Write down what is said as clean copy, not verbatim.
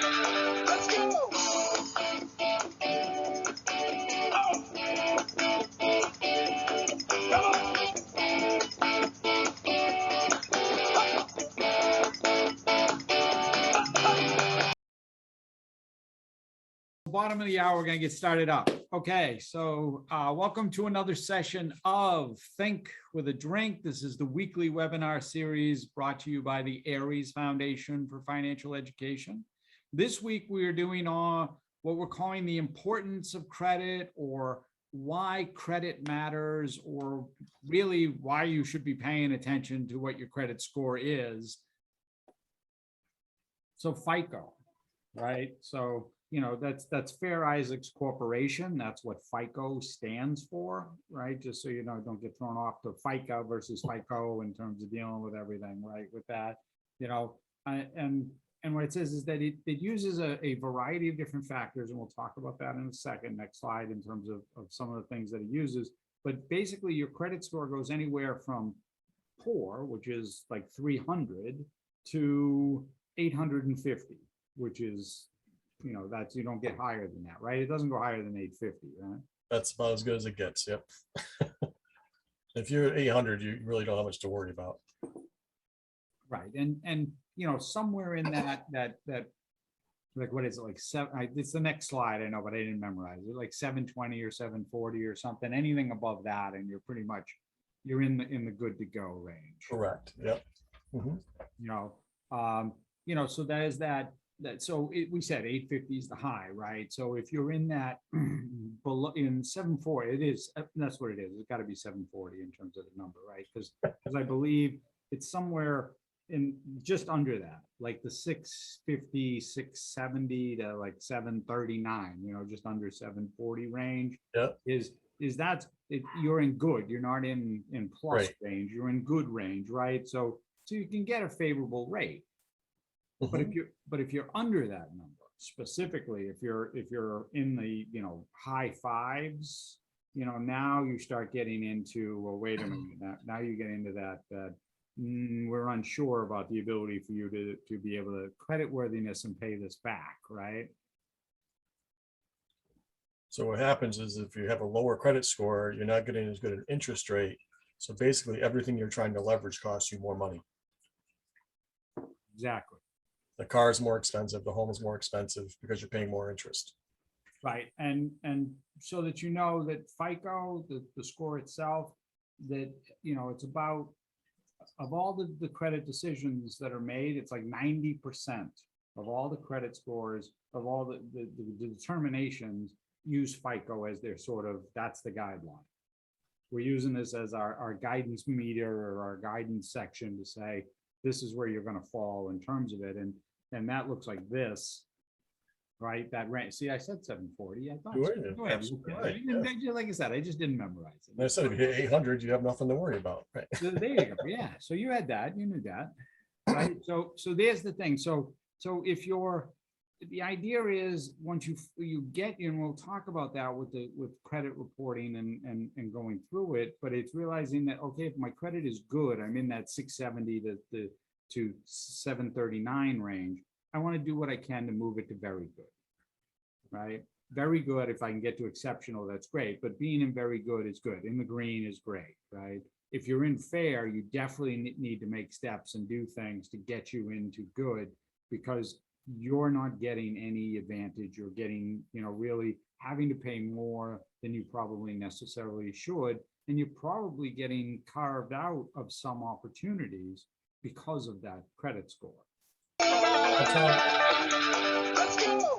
Let's go. Bottom of the hour, we're going to get started up. Okay, so welcome to another session of Think with a Drink. This is the weekly webinar series brought to you by the Aries Foundation for Financial Education. This week, we are doing what we're calling the importance of credit, or why credit matters, or really why you should be paying attention to what your credit score is. So FICO, right? So that's Fair Isaacs Corporation. That's what FICO stands for, right? Just so you know, don't get thrown off to FICA versus FICO in terms of dealing with everything, right? With that, and what it says is that it uses a variety of different factors, and we'll talk about that in a second. Next slide, in terms of some of the things that it uses. But basically, your credit score goes anywhere from poor, which is like 300, to 850, which is, that's, you don't get higher than that, right? It doesn't go higher than 850, right? That's about as good as it gets. Yep. If you're at 800, you really don't have much to worry about. Right. And somewhere in that, like, what is it, like it's the next slide, I know, but I didn't memorize it, like 720 or 740 or something. Anything above that, and you're pretty much, you're in the good to go range. Correct. Yep. Mm-hmm. So that is that. So we said 850 is the high, right? So if you're in that below, in 740, it is, that's what it is. It's got to be 740 in terms of the number, right? Because I believe it's somewhere in just under that, like the 650, 670 to like 739, just under 740 range. Yep. Is that it? You're in good. You're not in plus right. range. You're in good range, right? So you can get a favorable rate. Mm-hmm. But if you're under that number, specifically if you're in the high fives, now you start getting into, well, wait a minute, now you get into that we're unsure about the ability for you to be able to creditworthiness and pay this back, right? So what happens is, if you have a lower credit score, you're not getting as good an interest rate. So basically everything you're trying to leverage costs you more money. Exactly. The car is more expensive, the home is more expensive because you're paying more interest. Right. And so that that FICO, the score itself, that it's about, of all the credit decisions that are made, it's like 90% of all the credit scores, of all the determinations, use FICO as their sort of, that's the guideline. We're using this as our guidance meter, or our guidance section, to say this is where you're going to fall in terms of it. And that looks like this, right? That range. See, I said 740. I thought. Right. Like I said, I just didn't memorize it. And I said, if you hit 800, you have nothing to worry about. Right. So there you go. Yeah. So you had that. You knew that, right? So there's the thing. So if the idea is, once you get, and we'll talk about that with credit reporting and going through it, but it's realizing that, okay, if my credit is good, I'm in that 670 to 739 range, I want to do what I can to move it to very good, right? Very good. If I can get to exceptional, that's great. But being in very good is good. In the green is great, right? If you're in fair, you definitely need to make steps and do things to get you into good, because you're not getting any advantage. You're getting, really having to pay more than you probably necessarily should. And you're probably getting carved out of some opportunities because of that credit score. Let's go.